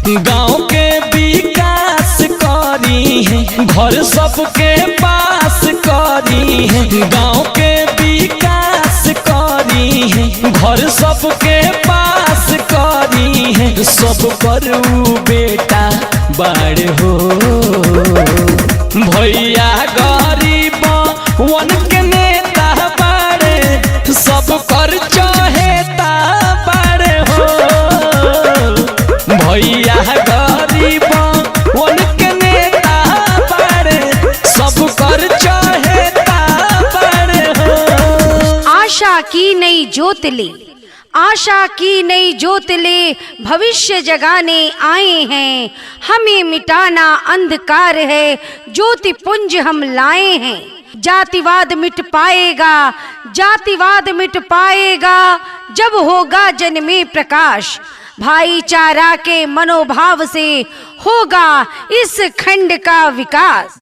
गाँव के विकास करी है, घर सबके पास करी है। गाँव के विकास करी है, घर सबके पास करी है। सब करू बेटा बाड़ हो भैया गरीब वन के नेता बाड़े, सब कर चहेता बाड़े हो। भैया गरीब वन के नेता बाड़े, सब कर चहेता बाड़े हो। आशा की नई ज्योत ले, आशा की नई ज्योत ले, भविष्य जगाने आए हैं। हमें मिटाना अंधकार है, ज्योति पुंज हम लाए हैं। जातिवाद मिट पाएगा, जातिवाद मिट पाएगा, जब होगा जन में प्रकाश। भाईचारा के मनोभाव से होगा इस खंड का विकास।